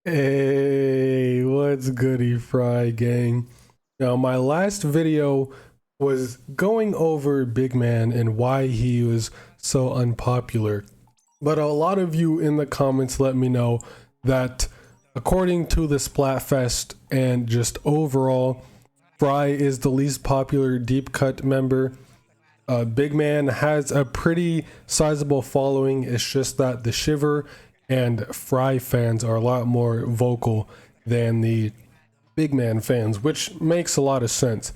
Hey, what's goody, Fry gang? Now, my last video was going over Big Man and why he was so unpopular. But a lot of you in the comments let me know that according to the Splatfest and just overall, Frye is the least popular deep cut member. Big Man has a pretty sizable following. It's just that the Shiver and Frye fans are a lot more vocal than the Big Man fans, which makes a lot of sense.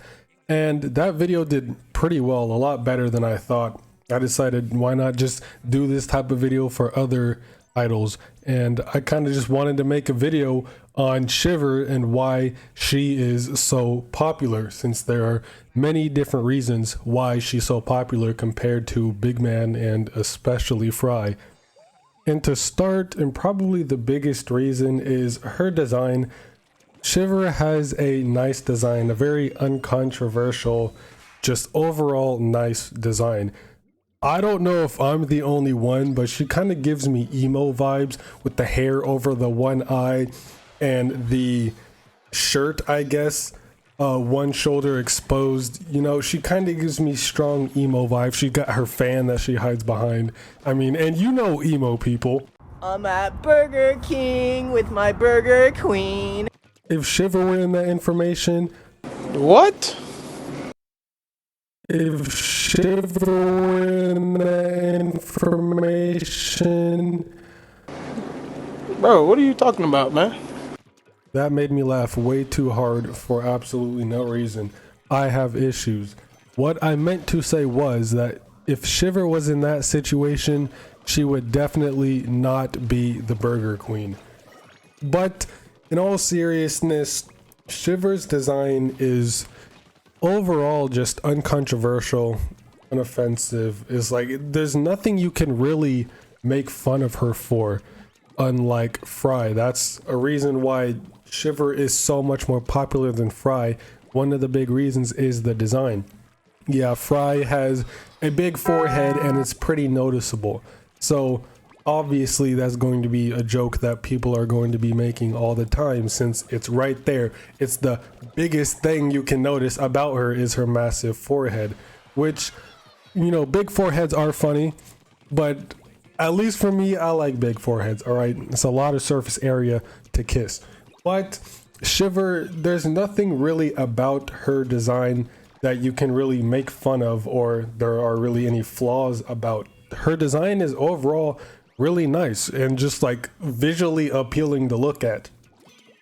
And that video did pretty well, a lot better than I thought. I decided why not just do this type of video for other idols, and I kind of just wanted to make a video on Shiver and why she is so popular, since there are many different reasons why she's so popular compared to Big Man and especially Frye. And to start, and probably the biggest reason, is her design. Shiver has a nice design, a very uncontroversial, just overall nice design. I don't know if I'm the only one, but she kind of gives me emo vibes with the hair over the one eye and the shirt, I guess, one shoulder exposed. You know, she kind of gives me strong emo vibes. She got her fan that she hides behind. I mean, and you know emo people. I'm at Burger King with my Burger Queen. If Shiver were in that information, What? if Shiver were in that information, Bro, what are you talking about, man? that made me laugh way too hard for absolutely no reason. I have issues. What I meant to say was that if Shiver was in that situation, she would definitely not be the Burger Queen. But in all seriousness, Shiver's design is overall just uncontroversial, unoffensive. Is like there's nothing you can really make fun of her for, unlike Frye. That's a reason why Shiver is so much more popular than Frye. One of the big reasons is the design. Yeah, Frye has a big forehead and it's pretty noticeable. So obviously that's going to be a joke that people are going to be making all the time, since it's right there. It's the biggest thing you can notice about her is her massive forehead, which, you know, big foreheads are funny, but at least for me, I like big foreheads. All right, it's a lot of surface area to kiss. But Shiver, there's nothing really about her design that you can really make fun of, or there are really any flaws about. Her design is overall really nice and just like visually appealing to look at.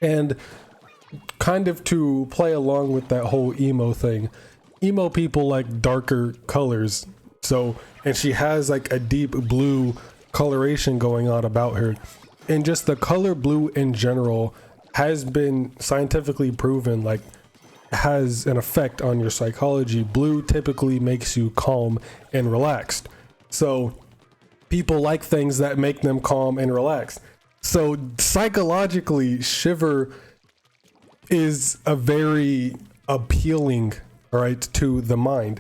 And kind of to play along with that whole emo thing, emo people like darker colors. So, and she has like a deep blue coloration going on about her. And just the color blue in general has been scientifically proven, like, has an effect on your psychology. Blue typically makes you calm and relaxed. So people like things that make them calm and relaxed. So psychologically, Shiver is a very appealing, right, to the mind.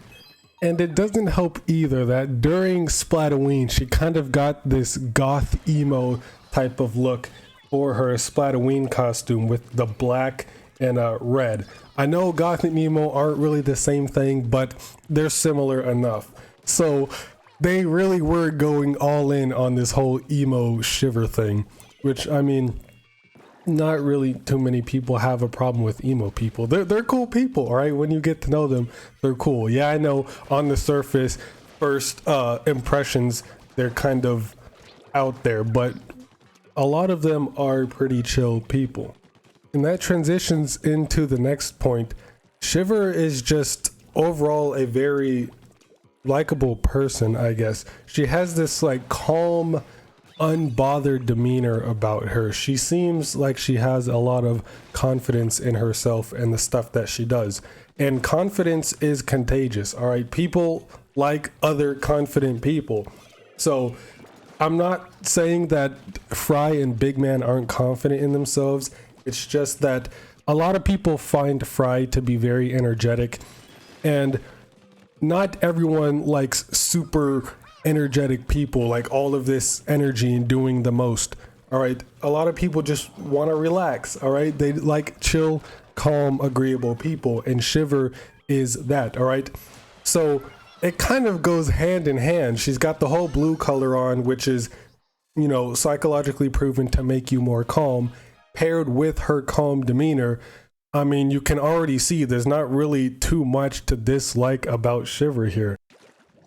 And it doesn't help either that during Splatoween, she kind of got this goth emo type of look for her Splatoween costume with the black and red. I know goth and emo aren't really the same thing, but they're similar enough. So they really were going all in on this whole emo Shiver thing, which, I mean, not really too many people have a problem with emo people. They're cool people, all right? When you get to know them, they're cool. Yeah, I know on the surface, first impressions, they're kind of out there, but a lot of them are pretty chill people. And that transitions into the next point. Shiver is just overall a very likable person, I guess. She has this like calm, unbothered demeanor about her. She seems like she has a lot of confidence in herself and the stuff that she does. And confidence is contagious, all right? People like other confident people. So I'm not saying that Frye and Big Man aren't confident in themselves. It's just that a lot of people find Frye to be very energetic, and not everyone likes super energetic people, like all of this energy and doing the most. All right. A lot of people just want to relax. All right. They like chill, calm, agreeable people. And Shiver is that. All right. So it kind of goes hand in hand. She's got the whole blue color on, which is, you know, psychologically proven to make you more calm, paired with her calm demeanor. I mean, you can already see there's not really too much to dislike about Shiver here.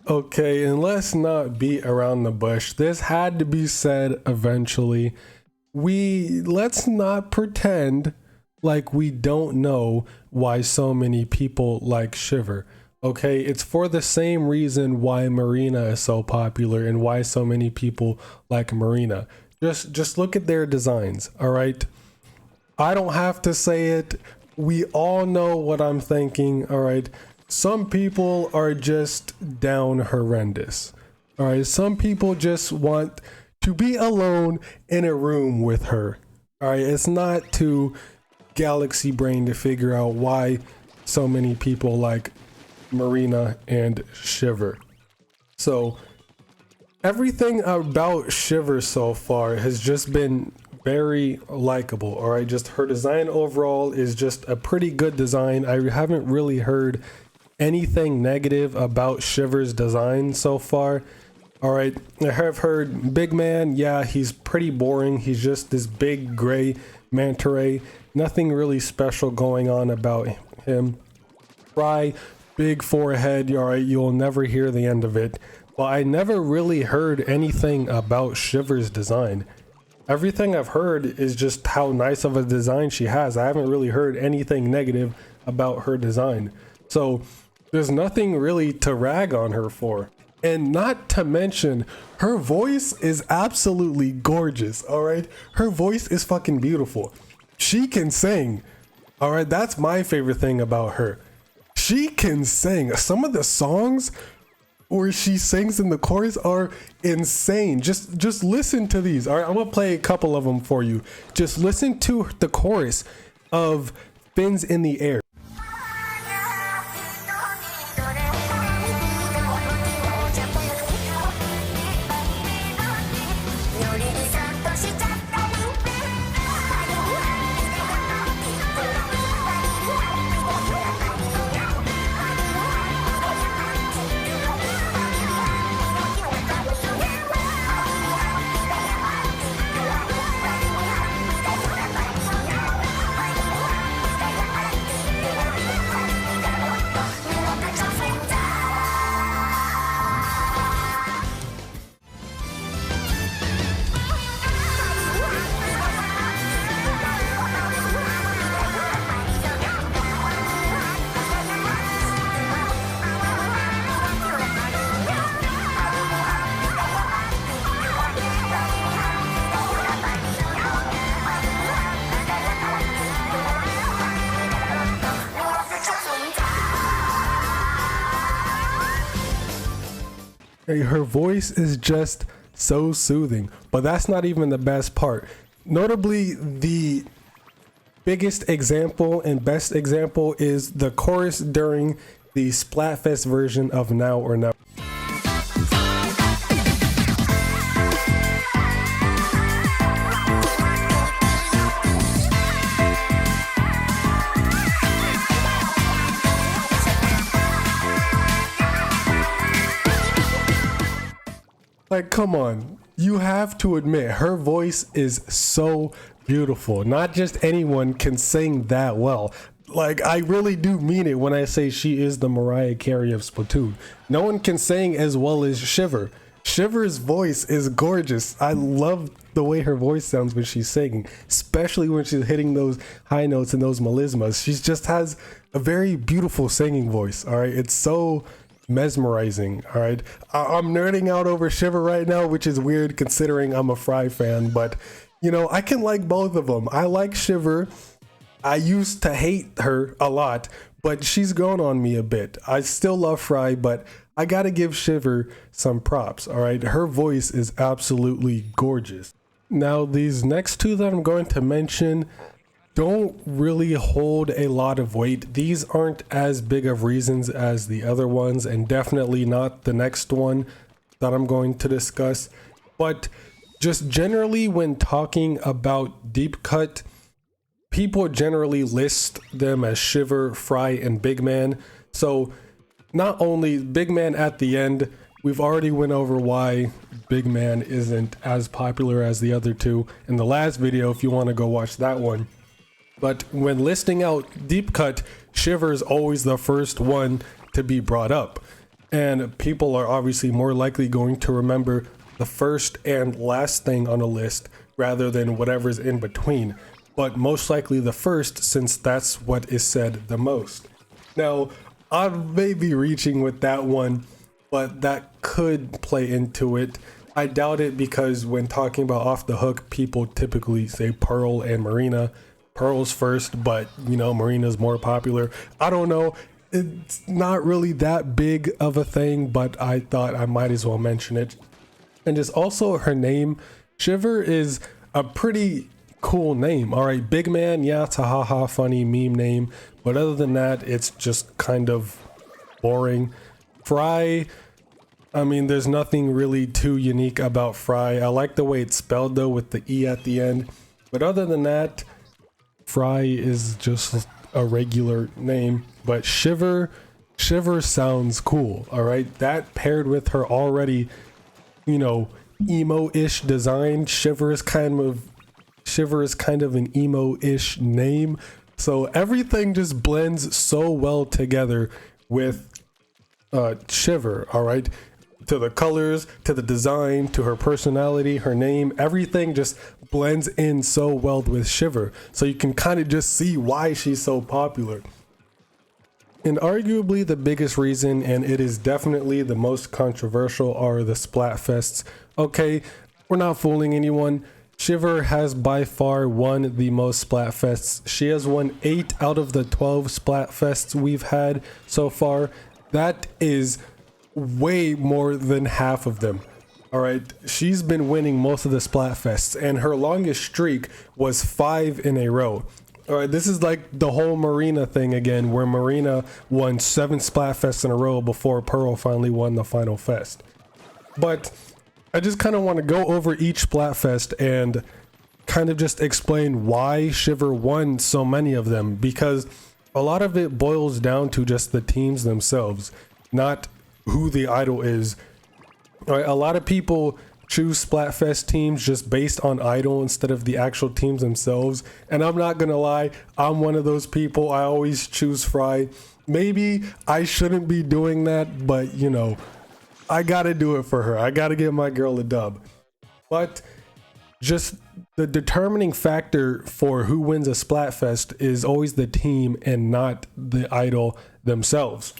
Okay, and let's not beat around the bush. This had to be said eventually. Let's not pretend like we don't know why so many people like Shiver. Okay, it's for the same reason why Marina is so popular and why so many people like Marina. Just look at their designs, all right? I don't have to say it. We all know what I'm thinking, all right? Some people are just down horrendous. All right, some people just want to be alone in a room with her. All right, it's not too galaxy brain to figure out why so many people like Marina and Shiver. So everything about Shiver so far has just been very likable. All right, just her design overall is just a pretty good design. I haven't really heard anything negative about Shiver's design so far. All right, I have heard big man, yeah, he's pretty boring. He's just this big gray manta ray. Nothing really special going on about him. Frye, big forehead, all right, you'll never hear the end of it. But I never really heard anything about Shiver's design. Everything I've heard is just how nice of a design she has. I haven't really heard anything negative about her design. So there's nothing really to rag on her for. And not to mention, her voice is absolutely gorgeous, all right? Her voice is fucking beautiful. She can sing, all right? That's my favorite thing about her. She can sing. Some of the songs where she sings in the chorus are insane. Just listen to these, all right? I'm gonna play a couple of them for you. Just listen to the chorus of Fins in the Air. Her voice is just so soothing, but that's not even the best part. Notably, the biggest example and best example is the chorus during the Splatfest version of Now or Never. Like, come on, you have to admit her voice is so beautiful. Not just anyone can sing that well. Like, I really do mean it when I say she is the Mariah Carey of Splatoon. No one can sing as well as Shiver. Shiver's voice is gorgeous. I love the way her voice sounds when she's singing, especially when she's hitting those high notes and those melismas. She just has a very beautiful singing voice, all right? It's so mesmerizing, all right? I'm nerding out over Shiver right now, which is weird considering I'm a Frye fan, but you know, I can like both of them. I like Shiver. I used to hate her a lot, but she's grown on me a bit. I still love Frye, but I gotta give Shiver some props, all right? Her voice is absolutely gorgeous. Now, these next two that I'm going to mention don't really hold a lot of weight. These aren't as big of reasons as the other ones, and definitely not the next one that I'm going to discuss. But just generally when talking about deep cut, people generally list them as Shiver, Frye, and Big Man. So not only Big Man at the end, we've already went over why Big Man isn't as popular as the other two in the last video if you want to go watch that one. But when listing out deep cut, Shiver is always the first one to be brought up. And people are obviously more likely going to remember the first and last thing on a list rather than whatever's in between. But most likely the first, since that's what is said the most. Now, I may be reaching with that one, but that could play into it. I doubt it because when talking about Off the Hook, people typically say Pearl and Marina. Pearl's first, but you know, Marina's more popular. I don't know. It's not really that big of a thing, but I thought I might as well mention it. And just also her name, Shiver, is a pretty cool name. All right, Big Man, yeah, it's a haha funny meme name, but other than that, it's just kind of boring. Frye, I mean, there's nothing really too unique about Frye. I like the way it's spelled though with the E at the end, but other than that, Frye is just a regular name. But Shiver sounds cool. All right, that paired with her already, you know, emo-ish design. Shiver is kind of an emo-ish name, so everything just blends so well together with Shiver. All right, to the colors, to the design, to her personality, her name, everything just blends in so well with Shiver, so you can kind of just see why she's so popular. And arguably the biggest reason, and it is definitely the most controversial, are the Splatfests. Okay, we're not fooling anyone. Shiver has by far won the most Splatfests. She has won 8 out of the 12 Splatfests we've had so far. That is way more than half of them. All right, she's been winning most of the Splatfests, and her longest streak was 5 in a row. All right, this is like the whole Marina thing again, where Marina won 7 Splatfests in a row before Pearl finally won the final fest. But I just kind of want to go over each Splatfest and kind of just explain why Shiver won so many of them, because a lot of it boils down to just the teams themselves, not who the idol is. All right, a lot of people choose Splatfest teams just based on idol instead of the actual teams themselves, and I'm not gonna lie, I'm one of those people. I always choose Frye. Maybe I shouldn't be doing that, but you know, I gotta do it for her. I gotta give my girl a dub. But just the determining factor for who wins a Splatfest is always the team and not the idol themselves.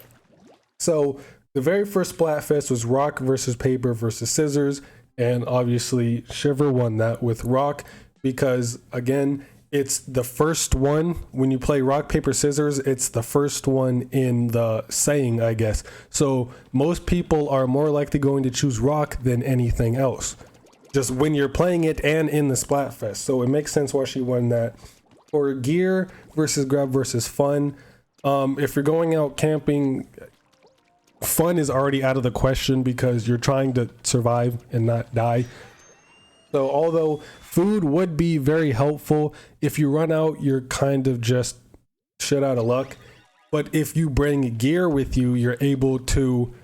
So the very first Splatfest was rock versus paper versus scissors, and obviously Shiver won that with rock because, again, it's the first one. When you play rock, paper, scissors, it's the first one in the saying, I guess. So most people are more likely going to choose rock than anything else, just when you're playing it and in the Splatfest. So it makes sense why she won that. For gear versus grab versus fun, if you're going out camping, fun is already out of the question because you're trying to survive and not die. So although food would be very helpful, if you run out, you're kind of just shit out of luck. But if you bring gear with you, you're able to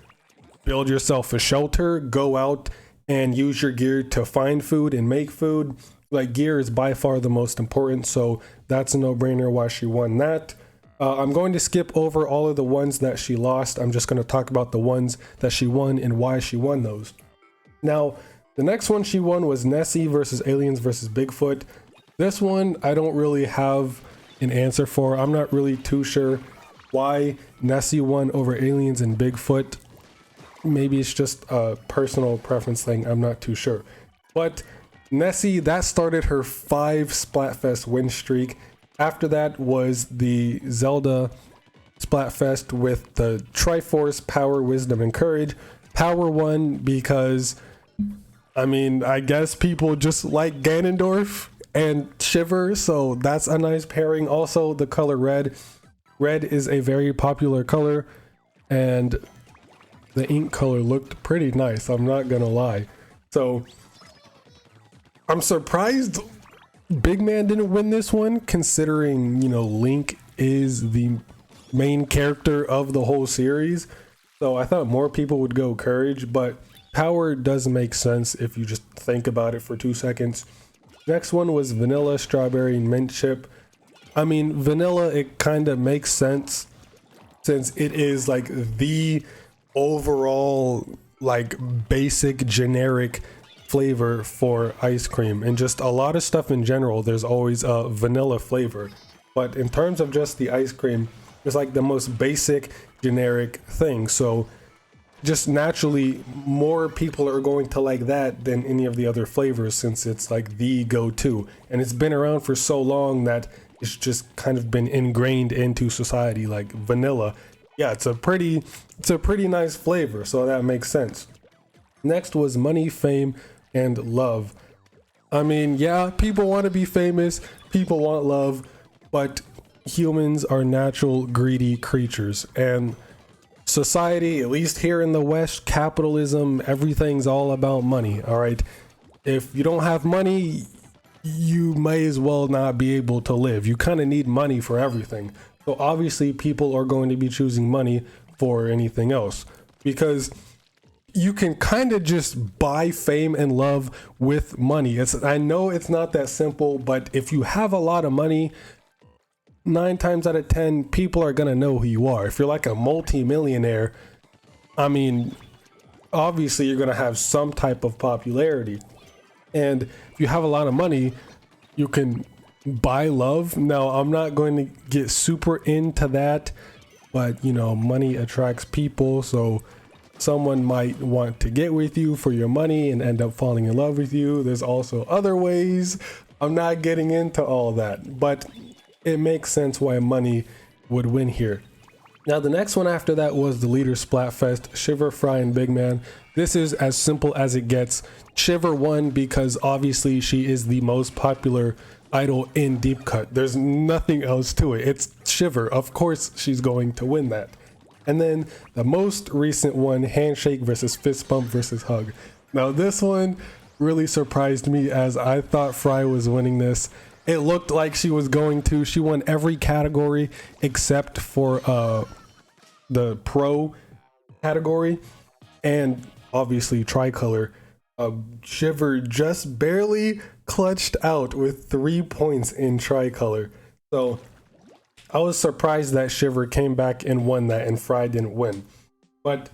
build yourself a shelter, go out and use your gear to find food and make food. Like, gear is by far the most important, so that's a no-brainer why she won that. I'm going to skip over all of the ones that she lost. I'm just going to talk about the ones that she won and why she won those. Now, the next one she won was Nessie versus Aliens versus Bigfoot. This one I don't really have an answer for. I'm not really too sure why Nessie won over Aliens and Bigfoot. Maybe it's just a personal preference thing. I'm not too sure. But Nessie, that started her 5 Splatfest win streak. After that was the Zelda Splatfest with the Triforce, Power, Wisdom, and Courage. Power won because, I mean, I guess people just like Ganondorf and Shiver, so that's a nice pairing. Also, the color red. Red is a very popular color, and the ink color looked pretty nice, I'm not gonna lie. So I'm surprised Big Man didn't win this one, considering, you know, Link is the main character of the whole series. So I thought more people would go Courage, but Power does make sense if you just think about it for 2 seconds. Next one was Vanilla, Strawberry, Mint Chip. I mean, Vanilla, it kind of makes sense since it is like the overall like basic generic flavor for ice cream, and just a lot of stuff in general there's always a vanilla flavor, but in terms of just the ice cream, it's like the most basic generic thing. So just naturally more people are going to like that than any of the other flavors, since it's like the go-to, and it's been around for so long that it's just kind of been ingrained into society. Like vanilla, yeah, it's a pretty nice flavor, so that makes sense. Next was Money, Fame, and Love. I mean, yeah, people want to be famous, people want love, but humans are natural greedy creatures, and society, at least here in the West, capitalism, everything's all about money. All right, if you don't have money, you may as well not be able to live. You kind of need money for everything. So obviously people are going to be choosing money for anything else, because you can kind of just buy fame and love with money. I know it's not that simple, but if you have a lot of money, 9 times out of 10 people are gonna know who you are. If you're like a multi-millionaire, I mean, obviously you're gonna have some type of popularity, and if you have a lot of money, you can buy love. Now, I'm not going to get super into that, but you know, money attracts people, so someone might want to get with you for your money and end up falling in love with you. There's also other ways. I'm not getting into all that, but it makes sense why money would win here. Now, the next one after that was the Leader Splatfest, Shiver, Frye, and Big Man. This is as simple as it gets. Shiver won because obviously she is the most popular idol in Deep Cut. There's nothing else to it. It's Shiver. Of course she's going to win that. And then the most recent one, Handshake versus Fist Bump versus Hug. Now this one really surprised me, as I thought Frye was winning this. It looked like she was going to. She won every category except for the pro category, and obviously Tricolor. Shiver just barely clutched out with 3 points in Tricolor. So I was surprised that Shiver came back and won that, and Frye didn't win. But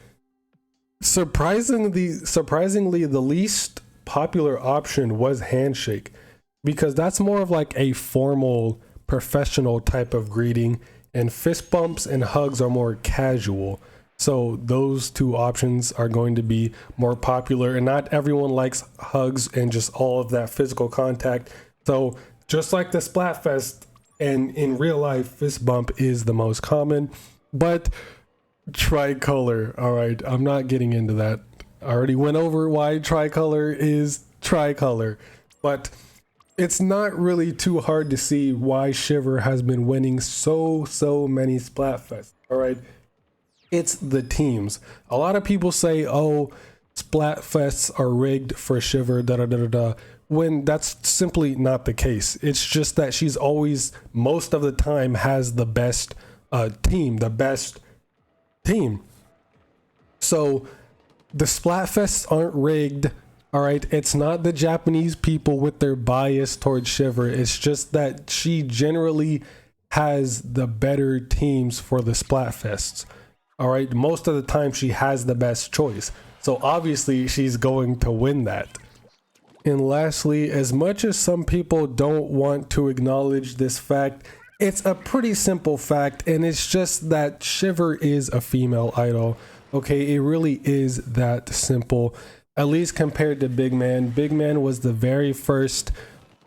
surprisingly, the least popular option was Handshake, because that's more of like a formal, professional type of greeting, and fist bumps and hugs are more casual. So those two options are going to be more popular, and not everyone likes hugs and just all of that physical contact. So just like the Splatfest, and in real life, fist bump is the most common, but Tricolor, all right, I'm not getting into that. I already went over why Tricolor is Tricolor, but it's not really too hard to see why Shiver has been winning so many Splatfests, all right? It's the teams. A lot of people say, oh, Splatfests are rigged for Shiver, when that's simply not the case. It's just that she's always, most of the time, has the best team. So the Splatfests aren't rigged, all right? It's not the Japanese people with their bias towards Shiver. It's just that she generally has the better teams for the Splatfests, all right? Most of the time she has the best choice. So obviously she's going to win that. And lastly, as much as some people don't want to acknowledge this fact, it's a pretty simple fact, and it's just that Shiver is a female idol. Okay, it really is that simple, at least compared to Big Man. Big Man was the very first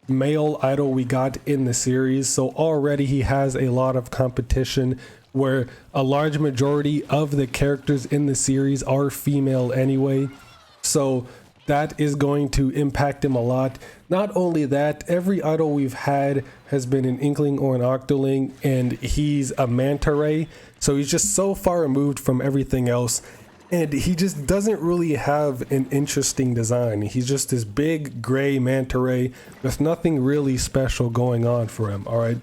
male idol we got in the series, so already he has a lot of competition, where a large majority of the characters in the series are female anyway. So that is going to impact him a lot. Not only that, every idol we've had has been an Inkling or an Octoling, and he's a Manta Ray, so he's just so far removed from everything else. and he just doesn't really have an interesting design. He's just this big gray manta ray with nothing really special going on for him. All right,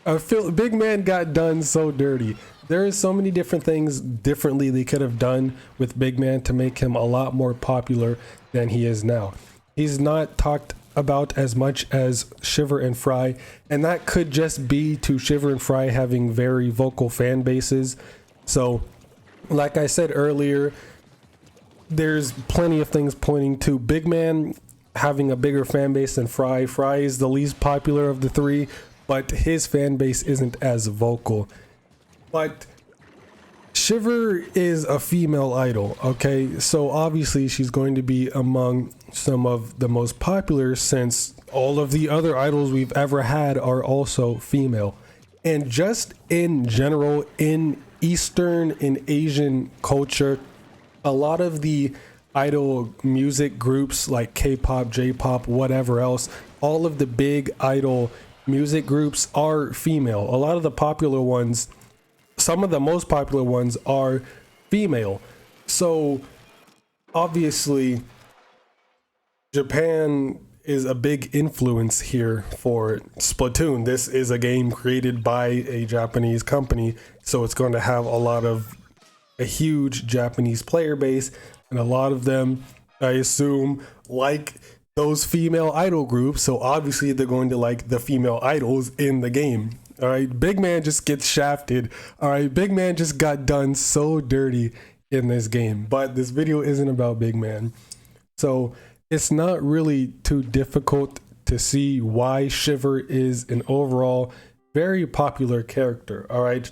I feel Big Man got done so dirty. There is so many different things differently they could have done with Big Man to make him a lot more popular than he is now. He's not talked about as much as Shiver and Frye, and that could just be to Shiver and Frye having very vocal fan bases. So like I said earlier, there's plenty of things pointing to Big Man having a bigger fan base than Frye. Frye is the least popular of the three, but his fan base isn't as vocal. But Shiver is a female idol, okay? So obviously she's going to be among some of the most popular, since all of the other idols we've ever had are also female. And just in general, in Eastern and Asian culture, a lot of the idol music groups like K-pop, J-pop, whatever else, all of the big idol music groups are female. A lot of the popular ones, some of the most popular ones, are female. So obviously Japan is a big influence here for Splatoon. This is a game created by a Japanese company, so it's going to have a huge Japanese player base, and a lot of them, I assume, like those female idol groups, so obviously they're going to like the female idols in the game. All right, Big Man just gets shafted. All right, Big Man just got done so dirty in this game, but this video isn't about Big Man, so it's not really too difficult to see why Shiver is an overall very popular character. All right,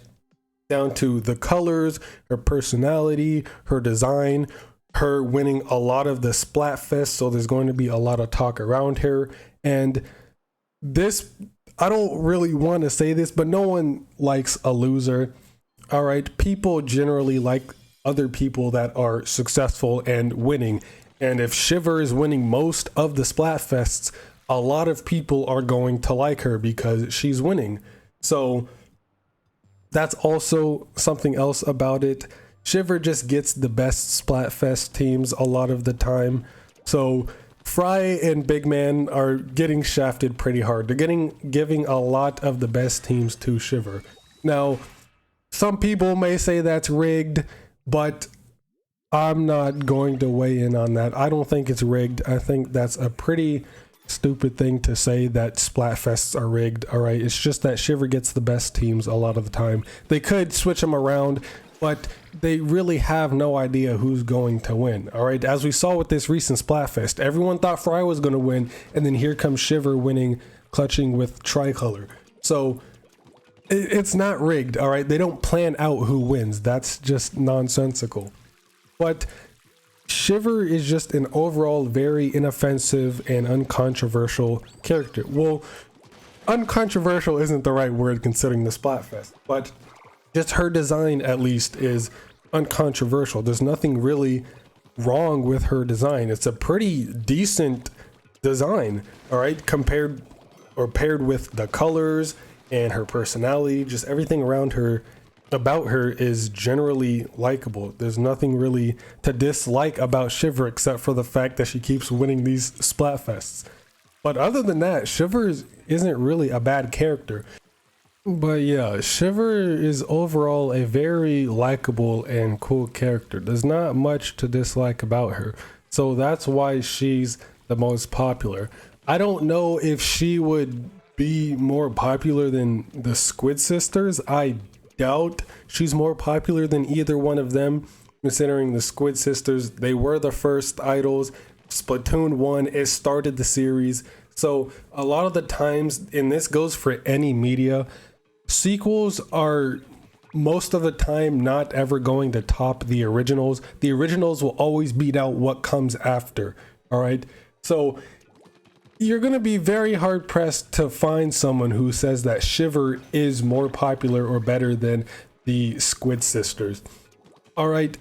down to the colors, her personality, her design, her winning a lot of the Splatfest, so there's going to be a lot of talk around her. And this, I don't really want to say this, but no one likes a loser. All right, people generally like other people that are successful and winning. And if Shiver is winning most of the Splatfests, a lot of people are going to like her because she's winning. So that's also something else about it. Shiver just gets the best Splatfest teams a lot of the time. So Frye and Big Man are getting shafted pretty hard. They're giving a lot of the best teams to Shiver. Now, some people may say that's rigged, but I'm not going to weigh in on that. I don't think it's rigged. I think that's a pretty stupid thing to say, that Splatfests are rigged. All right, it's just that Shiver gets the best teams a lot of the time. They could switch them around, but they really have no idea who's going to win. All right, as we saw with this recent Splatfest, everyone thought Frye was going to win, and then here comes Shiver winning, clutching with Tricolor. So it's not rigged. All right, they don't plan out who wins. That's just nonsensical. But Shiver is just an overall very inoffensive and uncontroversial character. Well, uncontroversial isn't the right word considering the Splatfest, but just her design at least is uncontroversial. There's nothing really wrong with her design. It's a pretty decent design, all right, compared or paired with the colors and her personality. Just everything around her, about her, is generally likable. There's nothing really to dislike about Shiver except for the fact that she keeps winning these Splatfests. But other than that, Shiver isn't really a bad character. But yeah, Shiver is overall a very likable and cool character. There's not much to dislike about her, so that's why she's the most popular. I don't know if she would be more popular than the Squid Sisters. I doubt she's more popular than either one of them, considering the Squid Sisters, they were the first idols. Splatoon 1, it started the series. So a lot of the times, and this goes for any media, sequels are most of the time not ever going to top the originals. The originals will always beat out what comes after. All right, so you're going to be very hard pressed to find someone who says that Shiver is more popular or better than the Squid Sisters. All right,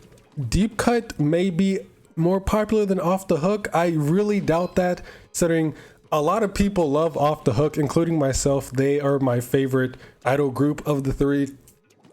Deep Cut may be more popular than Off the Hook. I really doubt that, considering a lot of people love Off the Hook, including myself. They are my favorite idol group of the three.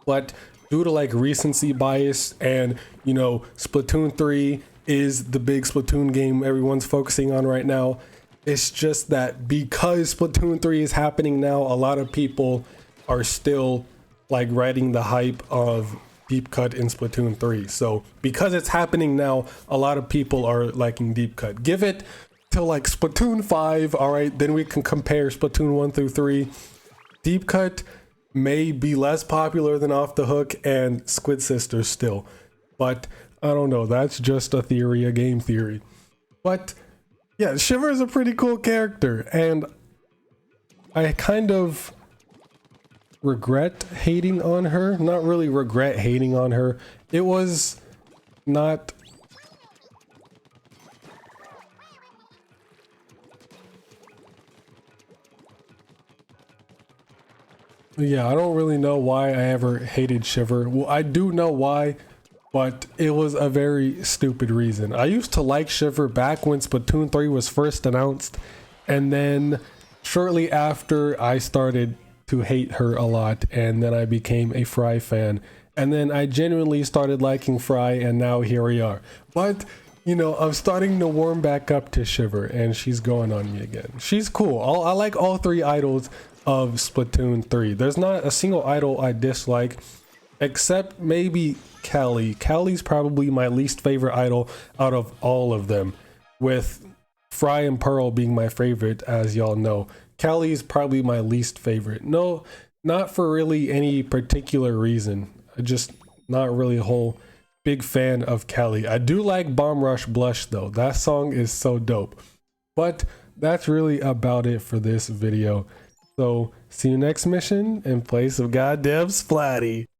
But due to like recency bias, and you know, Splatoon 3 is the big Splatoon game everyone's focusing on right now. It's just that because Splatoon 3 is happening now, a lot of people are still like riding the hype of Deep Cut in Splatoon 3. So because it's happening now, a lot of people are liking Deep Cut. Give it till like Splatoon 5, all right, then we can compare Splatoon 1 through 3. Deep Cut may be less popular than Off the Hook and Squid Sisters still, but I don't know, that's just a theory, a game theory. But yeah, Shiver is a pretty cool character, and I kind of regret hating on her. Not really regret hating on her. It was not... Yeah, I don't really know why I ever hated Shiver. Well, I do know why, but it was a very stupid reason. I used to like Shiver back when Splatoon 3 was first announced, and then shortly after I started to hate her a lot, and then I became a Frye fan, and then I genuinely started liking Frye, and now here we are. But you know, I'm starting to warm back up to Shiver, and she's going on me again. She's cool. I like all three idols of Splatoon 3. There's not a single idol I dislike, except maybe Callie. Callie's probably my least favorite idol out of all of them, with Frye and Pearl being my favorite, as y'all know. Callie's probably my least favorite. No, not for really any particular reason. I just not really a whole big fan of Callie. I do like Bomb Rush Blush though. That song is so dope. But that's really about it for this video. So see you next mission in place of goddamn Splatty.